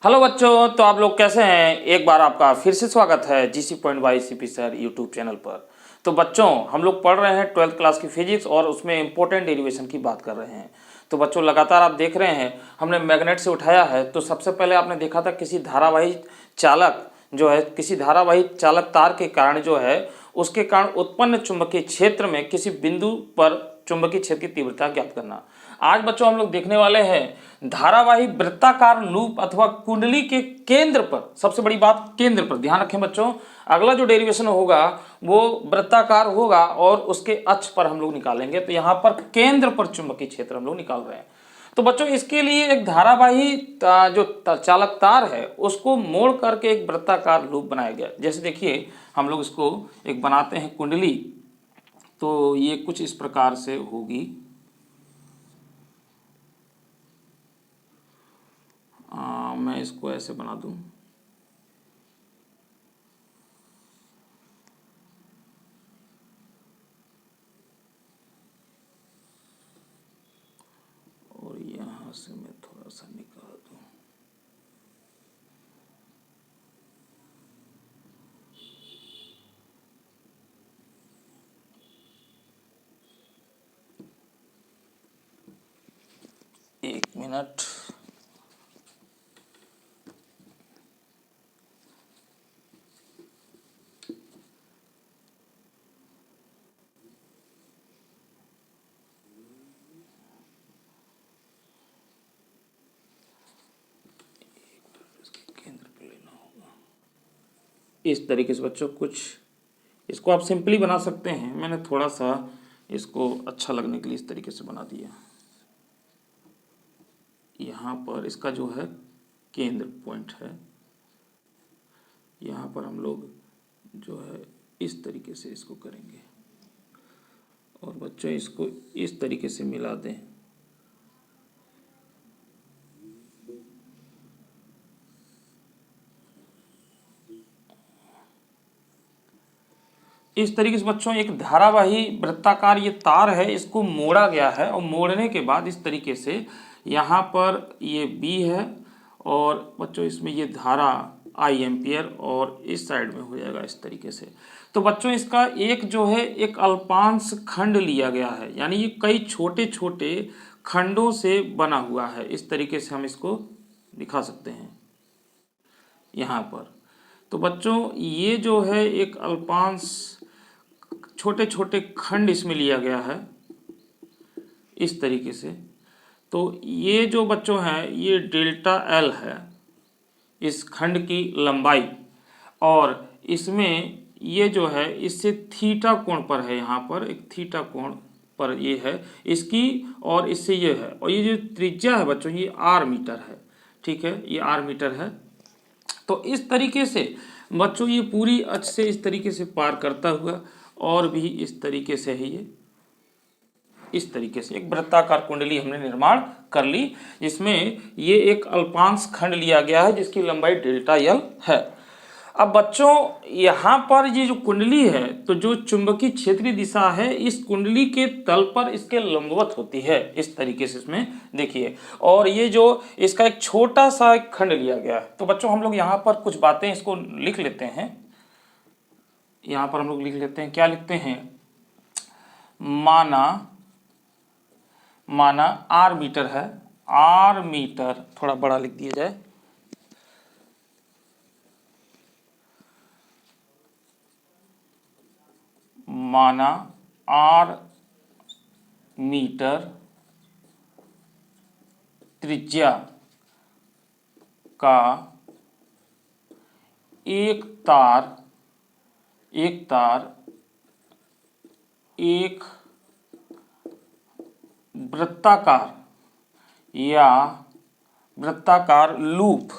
Hello बच्चों, तो आप लोग कैसे हैं। एक बार आपका फिर से स्वागत है GC point by CP sir YouTube channel पर। तो बच्चों, हम लोग पढ़ रहे हैं 12th क्लास की फिजिक्स और उसमें इंपॉर्टेंट डेरिवेशन की बात कर रहे हैं। तो बच्चों, लगातार आप देख रहे हैं हमने मैग्नेट से उठाया है। तो सबसे पहले आपने देखा था किसी धारावाही चालक जो है, किसी धारावाही चालक तार के कारण जो है, उसके कारण उत्पन्न चुंबकीय क्षेत्र में किसी बिंदु पर चुंबकीय क्षेत्र की तीव्रता ज्ञात करना। आज बच्चों हम लोग देखने वाले हैं धारावाही वृत्ताकार लूप अथवा कुंडली के केंद्र पर। सबसे बड़ी बात, केंद्र पर ध्यान रखें बच्चों। अगला जो डेरिवेशन होगा वो वृत्ताकार होगा और उसके अक्ष पर हम लोग निकालेंगे। तो यहां पर केंद्र पर चुंबकीय क्षेत्र हम लोग निकाल रहे हैं। तो बच्चों, इसके लिए एक धारावाही जो चालक तार है उसको मोड़ करके एक वृत्ताकार लूप बनाया गया। जैसे देखिए, हम लोग इसको एक बनाते हैं कुंडली। तो ये कुछ इस प्रकार से होगी। मैं इसको ऐसे बना दूं। और यहां से मैं थोड़ा सा निकाल दूं। एक मिनट। केंद्र पे लेना होगा इस तरीके से बच्चों। कुछ इसको आप सिंपली बना सकते हैं, मैंने थोड़ा सा इसको अच्छा लगने के लिए इस तरीके से बना दिया। यहाँ पर इसका जो है केंद्र पॉइंट है, यहाँ पर हम लोग जो है इस तरीके से इसको करेंगे और बच्चों इसको इस तरीके से मिला दें। इस तरीके से बच्चों एक धारावाही वृत्ताकार ये तार है, इसको मोड़ा गया है और मोड़ने के बाद इस तरीके से यहाँ पर ये बी है और बच्चों इसमें ये धारा आई एम्पियर और इस साइड में हो जाएगा इस तरीके से। तो बच्चों इसका एक जो है एक अल्पांश खंड लिया गया है, यानी ये कई छोटे छोटे खंडों से बना हुआ है। इस तरीके से हम इसको दिखा सकते हैं यहाँ पर। तो बच्चों ये जो है एक अल्पांश छोटे छोटे खंड इसमें लिया गया है इस तरीके से। तो ये जो बच्चों हैं ये डेल्टा एल है इस खंड की लंबाई, और इसमें ये जो है इससे थीटा कोण पर है, यहाँ पर एक थीटा कोण पर ये है इसकी, और इससे ये है, और ये जो त्रिज्या है बच्चों ये आर मीटर है। ठीक है, ये आर मीटर है। तो इस तरीके से बच्चों ये पूरी अक्ष से इस तरीके से पार करता हुआ और भी इस तरीके से है, ये इस तरीके से एक वृत्ताकार कुंडली हमने निर्माण कर ली, जिसमें ये एक अल्पांश खंड लिया गया है जिसकी लंबाई डेल्टा एल है। अब बच्चों यहाँ पर ये जो कुंडली है, तो जो चुंबकीय क्षेत्रीय दिशा है इस कुंडली के तल पर इसके लंबवत होती है इस तरीके से, इसमें देखिए। और ये जो इसका एक छोटा सा एक खंड लिया गया है। तो बच्चों हम लोग यहाँ पर कुछ बातें इसको लिख लेते हैं। यहाँ पर हम लोग लिख लेते हैं, क्या लिखते हैं, माना आर मीटर है, आर मीटर थोड़ा बड़ा लिख दिया जाए। माना आर मीटर त्रिज्या का एक तार एक वृत्ताकार या वृत्ताकार लूप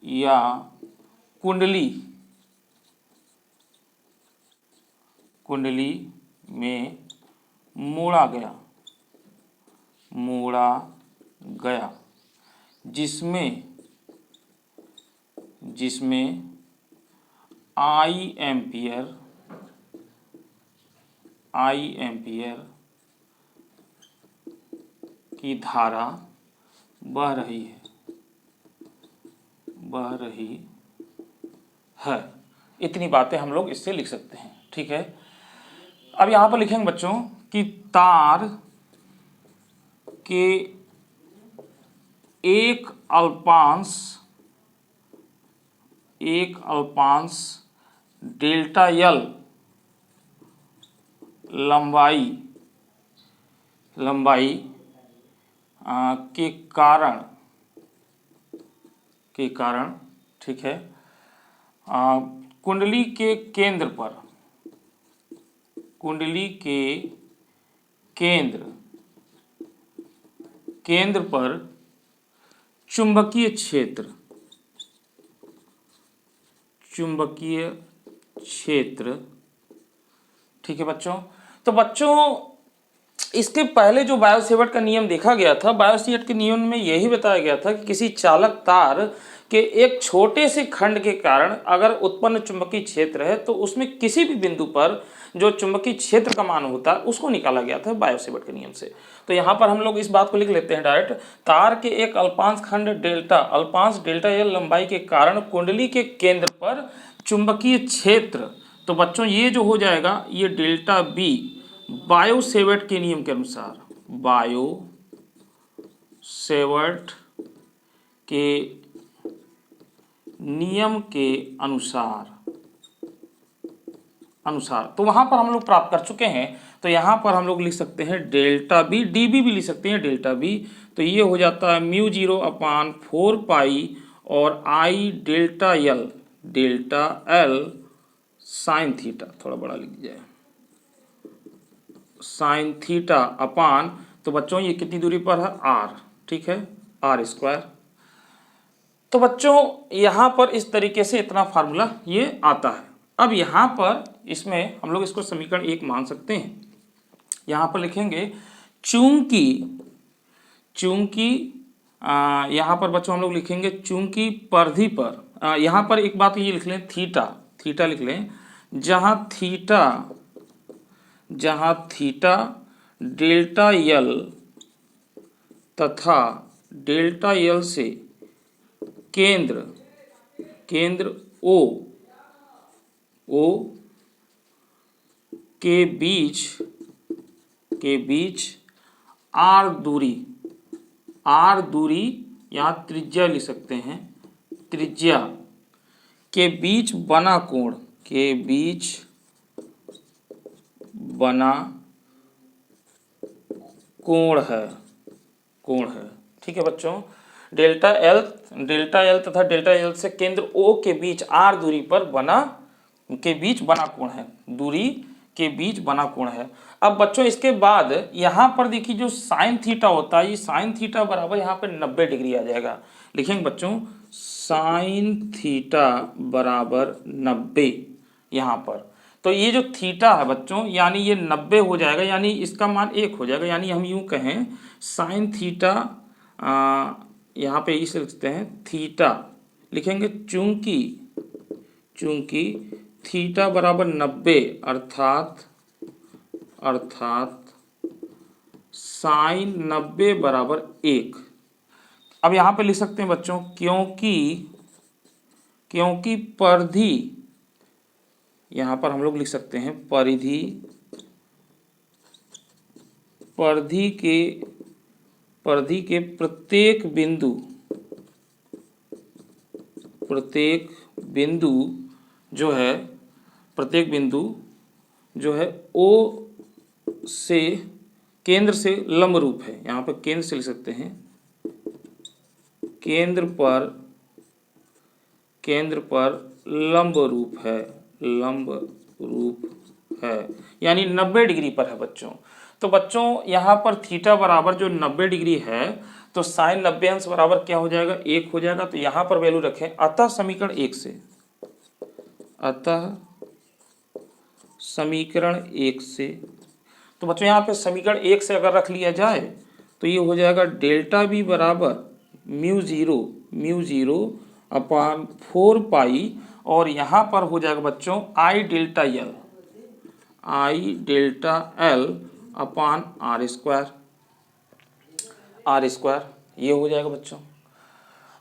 या कुंडली में मोड़ा गया जिसमें आई एम्पियर की धारा बह रही है। इतनी बातें हम लोग इससे लिख सकते हैं। ठीक है, अब यहां पर लिखेंगे बच्चों कि तार के एक अल्पांश डेल्टा एल लंबाई के कारण ठीक है, कुंडली के केंद्र पर चुंबकीय क्षेत्र ठीक है बच्चों। तो बच्चों इसके पहले जो बायोसेवर्ट का नियम देखा गया था, बायोसेवर्ट के नियम में यही बताया गया था कि किसी चालक तार के एक छोटे से खंड के कारण अगर उत्पन्न चुंबकीय क्षेत्र है तो उसमें किसी भी बिंदु पर जो चुंबकीय क्षेत्र का मान होता है उसको निकाला गया था बायोसेवर्ट के नियम से। तो यहाँ पर हम लोग इस बात को लिख लेते हैं डायरेक्ट, तार के एक अल्पांश खंड डेल्टा एल लंबाई के कारण कुंडली के केंद्र पर चुंबकीय क्षेत्र। तो बच्चों ये जो हो जाएगा ये डेल्टा बी बायोसेवर्ट के नियम के अनुसार, बायोसेवर्ट के नियम के अनुसार तो वहां पर हम लोग प्राप्त कर चुके हैं। तो यहां पर हम लोग लिख सकते हैं डेल्टा बी, डीबी भी लिख सकते हैं डेल्टा बी। तो ये हो जाता है म्यू 0/4 पाई और I delta L sine theta, थोड़ा बड़ा लिख दिया साइन थीटा अपान, तो बच्चों ये कितनी दूरी पर है आर, ठीक है, आर स्क्वायर। तो बच्चों यहां पर इस तरीके से इतना फार्मूला ये आता है। अब यहां पर इसमें हम लोग इसको समीकरण 1 मान सकते हैं। यहां पर लिखेंगे चूंकि यहां पर बच्चों हम लोग लिखेंगे चूंकि परिधि पर, यहां पर एक बात ये लिख लें, थीटा लिख लें, जहां थीटा डेल्टा एल तथा डेल्टा एल से केंद्र ओ के बीच आर दूरी यहाँ त्रिज्या लिख सकते हैं, त्रिज्या के बीच बना कोण है। ठीक है बच्चों, डेल्टा एल तथा डेल्टा एल से केंद्र ओ के बीच आर दूरी पर बना कोण है, दूरी के बीच बना कोण है। अब बच्चों इसके बाद यहां पर देखिए जो साइन थीटा होता है, ये साइन थीटा बराबर यहाँ पे 90 डिग्री आ जाएगा। लिखेंगे बच्चों साइन थीटा बराबर 90 यहाँ पर। तो ये जो थीटा है बच्चों यानी ये 90 हो जाएगा, यानी इसका मान 1 हो जाएगा। यानी हम यूं कहें साइन थीटा, यहाँ पे इसे लिखते हैं थीटा, लिखेंगे चूंकि थीटा बराबर 90 अर्थात साइन 90 बराबर 1। अब यहाँ पे लिख सकते हैं बच्चों क्योंकि परिधि, यहाँ पर हम लोग लिख सकते हैं परिधि के प्रत्येक बिंदु जो है ओ से केंद्र से लंब रूप है। यहाँ पर केंद्र से लिख सकते हैं केंद्र पर लंब रूप है, यानी 90 डिग्री पर है बच्चों। तो बच्चों यहाँ पर थीटा बराबर जो 90 डिग्री है तो साइन 90 अंश बराबर क्या हो जाएगा, 1 हो जाएगा। तो यहाँ पर वैल्यू रखें, अतः समीकरण 1 से तो बच्चों यहाँ पे समीकरण 1 से अगर रख लिया जाए तो ये हो जाएगा डेल्टा बी बराबर म्यू 0/4 पाई और यहाँ पर हो जाएगा बच्चों I delta L upon R square. R square, ये हो जाएगा बच्चों।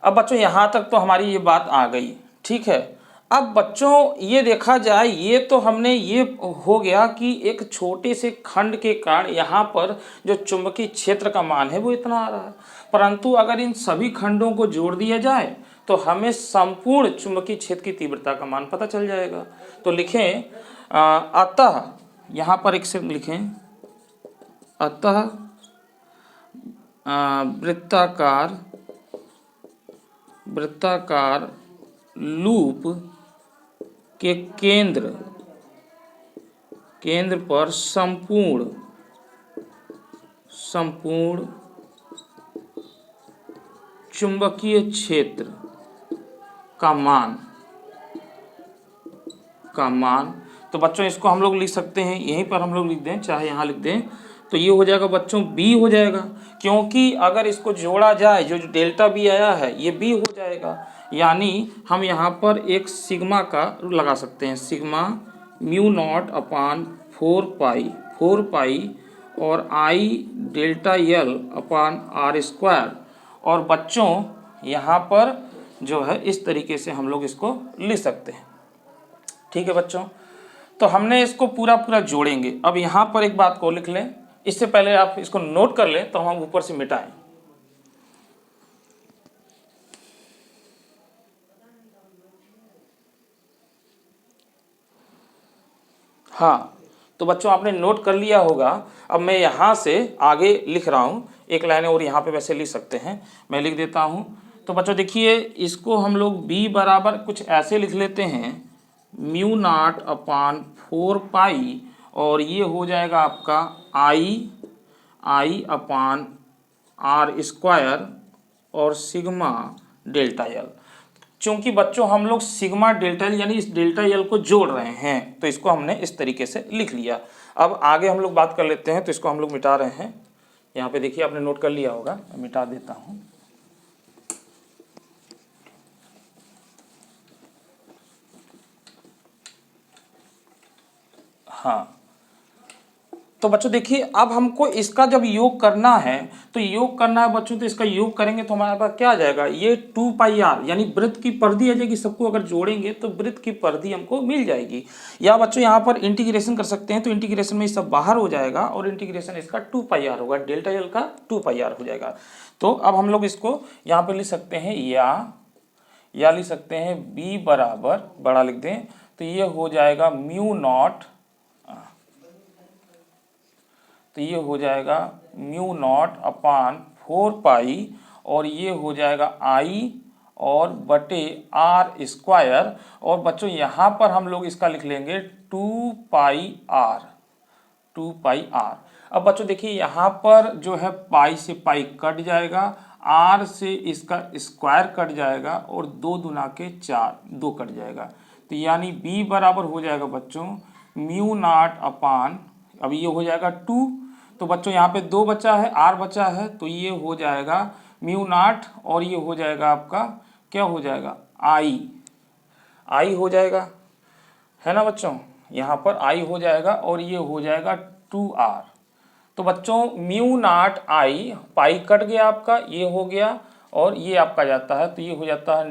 अब बच्चों यहाँ तक तो हमारी ये बात आ गई, ठीक है। अब बच्चों ये देखा जाए, ये तो हमने ये हो गया कि एक छोटे से खंड के कारण यहाँ पर जो चुंबकीय क्षेत्र का मान है वो इतना आ रहा है, परंतु अगर इन सभी खंडों को जोड़ दिया जाए तो हमें संपूर्ण चुंबकीय क्षेत्र की तीव्रता का मान पता चल जाएगा। तो लिखें अतः, यहाँ पर एक से लिखें अतः वृत्ताकार लूप के केंद्र पर संपूर्ण चुंबकीय क्षेत्र का मान तो बच्चों इसको हम लोग लिख सकते हैं, यहीं पर हम लोग लिख दें, चाहे यहाँ लिख दें, तो ये हो जाएगा बच्चों बी हो जाएगा, क्योंकि अगर इसको जोड़ा जाए जो डेल्टा बी आया है ये बी हो जाएगा। यानी हम यहाँ पर एक सिग्मा का लगा सकते हैं, sigma mu not upon 4 pi और I delta L upon R square. और बच्चों यहाँ पर जो है इस तरीके से हम लोग इसको लिख सकते हैं, ठीक है बच्चों। तो हमने इसको पूरा जोड़ेंगे। अब यहाँ पर एक बात को लिख लें, इससे पहले आप इसको नोट कर लें तो हम ऊपर से मिटाएं। हाँ, तो बच्चों आपने नोट कर लिया होगा। अब मैं यहाँ से आगे लिख रहा हूँ, एक लाइन और यहाँ पे वैसे लिख सकते हैं, मैं लिख देता हूँ। तो बच्चों देखिए, इसको हम लोग b बराबर कुछ ऐसे लिख लेते हैं, म्यू नॉट अपान 4 पाई, और ये हो जाएगा आपका आई अपान आर स्क्वायर और सिग्मा डेल्टा एल। चूंकि बच्चों हम लोग सिग्मा डेल्टा एल यानी इस डेल्टा एल को जोड़ रहे हैं, तो इसको हमने इस तरीके से लिख लिया। अब आगे हम लोग बात कर लेते हैं, तो इसको हम लोग मिटा रहे हैं। यहाँ पे देखिए आपने नोट कर लिया होगा, मिटा देता हूँ। हाँ, तो बच्चों देखिए, अब हमको इसका जब योग करना है, तो योग करना है बच्चों, तो इसका योग करेंगे तो हमारे पास क्या आ जाएगा, ये 2 पाई आर यानी वृत्त की परिधि आ जाएगी। सबको अगर जोड़ेंगे तो वृत्त की परिधि हमको मिल जाएगी। या बच्चों यहाँ पर इंटीग्रेशन कर सकते हैं, तो इंटीग्रेशन में सब बाहर हो जाएगा और इंटीग्रेशन इसका 2 पाई आर होगा, डेल्टा एल का 2 पाई आर हो जाएगा। तो अब हम लोग इसको यहाँ पर लिख सकते हैं, या लिख सकते हैं बी बराबर बड़ा लिख दें, तो ये हो जाएगा म्यू नॉट, तो ये हो जाएगा म्यू नॉट अपान 4 पाई, और ये हो जाएगा आई और बटे आर स्क्वायर। और बच्चों यहाँ पर हम लोग इसका लिख लेंगे 2 पाई आर। अब बच्चों देखिए, यहाँ पर जो है पाई से पाई कट जाएगा, आर से इसका स्क्वायर कट जाएगा, और 2 दूना के 4, 2 कट जाएगा। तो यानी बी बराबर हो जाएगा बच्चों म्यू नॉट अपान, अब ये हो जाएगा 2, तो बच्चों यहाँ पे 2 बचा है, आर बचा है, तो ये हो जाएगा म्यू नॉट, और ये हो जाएगा आपका क्या हो जाएगा, आई हो जाएगा, है ना बच्चों। यहाँ पर आई हो जाएगा और ये हो जाएगा 2r। तो बच्चों mu not I, pi cut गया आपका, ये हो गया, और ये आपका जाता है, तो ये हो जाता है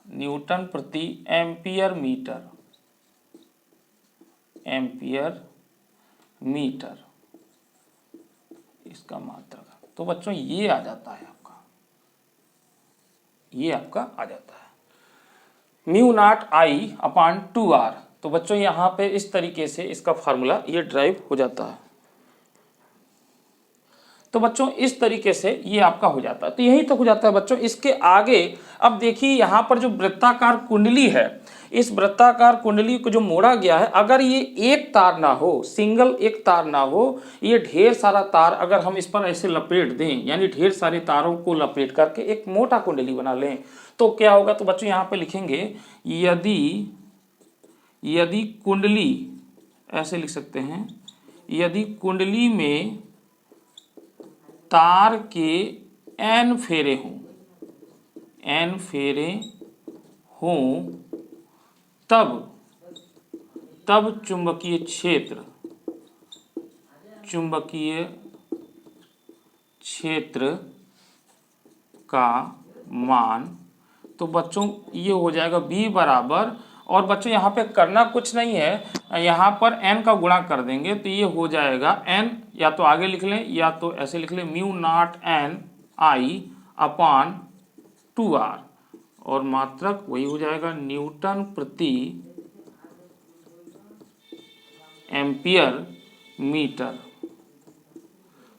न्यूटन प्रति एम्पियर मीटर इसका मात्रक। तो बच्चों ये आ जाता है आपका, ये आपका आ जाता है mu not I upon 2r। तो बच्चों यहाँ पे इस तरीके से इसका फार्मूला ये ड्राइव हो जाता है। तो बच्चों इस तरीके से ये आपका हो जाता है। तो यही तो हो जाता है बच्चों। इसके आगे अब देखिए, यहाँ पर जो वृत्ताकार कुंडली है, इस वृत्ताकार कुंडली को जो मोड़ा गया है, अगर ये एक तार ना हो, सिंगल एक तार ना हो, ये ढेर सारा तार अगर हम इस पर ऐसे लपेट दें, यानी ढेर सारे तारों को लपेट करके एक मोटा कुंडली बना लें, तो क्या होगा। तो बच्चों यहाँ पे लिखेंगे, यदि कुंडली, ऐसे लिख सकते हैं, यदि कुंडली में तार के n फेरे हों, तब चुंबकीय क्षेत्र का मान, तो बच्चों ये हो जाएगा B बराबर, और बच्चों यहाँ पे करना कुछ नहीं है, यहाँ पर n का गुणा कर देंगे तो ये हो जाएगा n, या तो आगे लिख लें या तो ऐसे लिख लें, mu naught n I upon 2r, और मात्रक वही हो जाएगा न्यूटन प्रति एम्पियर मीटर।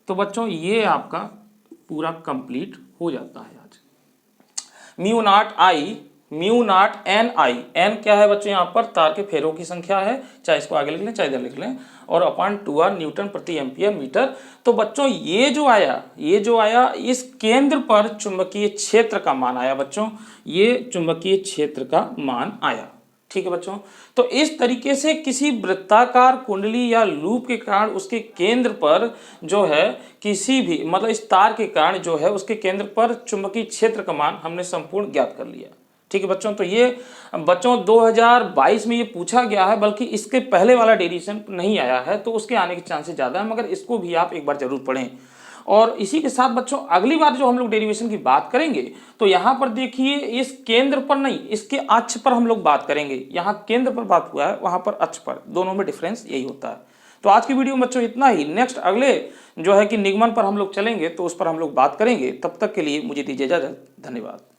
तो बच्चों ये आपका पूरा कंप्लीट हो जाता है आज। Mu not N I, N क्या है बच्चों यहाँ पर तार के फेरों की संख्या है, चाहे इसको आगे लिख लें चाहे इधर लिख लें, और अपान 2r न्यूटन प्रति एम्पियर मीटर। तो बच्चों ये जो आया इस केंद्र पर चुंबकीय क्षेत्र का मान आया बच्चों, ये चुंबकीय क्षेत्र का मान आया। ठीक है बच्चों, तो इस तरीके से किसी वृत्ताकार कुंडली या लूप के कारण उसके केंद्र पर जो है किसी भी मतलब इस तार के कारण जो है उसके केंद्र पर चुंबकीय क्षेत्र का मान हमने संपूर्ण ज्ञात कर लिया। ठीक है बच्चों, तो ये बच्चों 2022 में ये पूछा गया है, बल्कि इसके पहले वाला डेरिवेशन नहीं आया है तो उसके आने के चांसेस ज़्यादा है, मगर इसको भी आप एक बार जरूर पढ़ें। और इसी के साथ बच्चों अगली बार जो हम लोग डेरिवेशन की बात करेंगे तो यहाँ पर देखिए इस केंद्र पर नहीं, इसके अक्ष पर हम लोग बात करेंगे। यहाँ केंद्र पर बात हुआ है, वहां पर अक्ष पर, दोनों में डिफरेंस यही होता है। तो आज की वीडियो में बच्चों इतना ही। नेक्स्ट अगले जो है कि निगमन पर हम लोग चलेंगे तो उस पर हम लोग बात करेंगे। तब तक के लिए मुझे दीजिए इजाजत। धन्यवाद।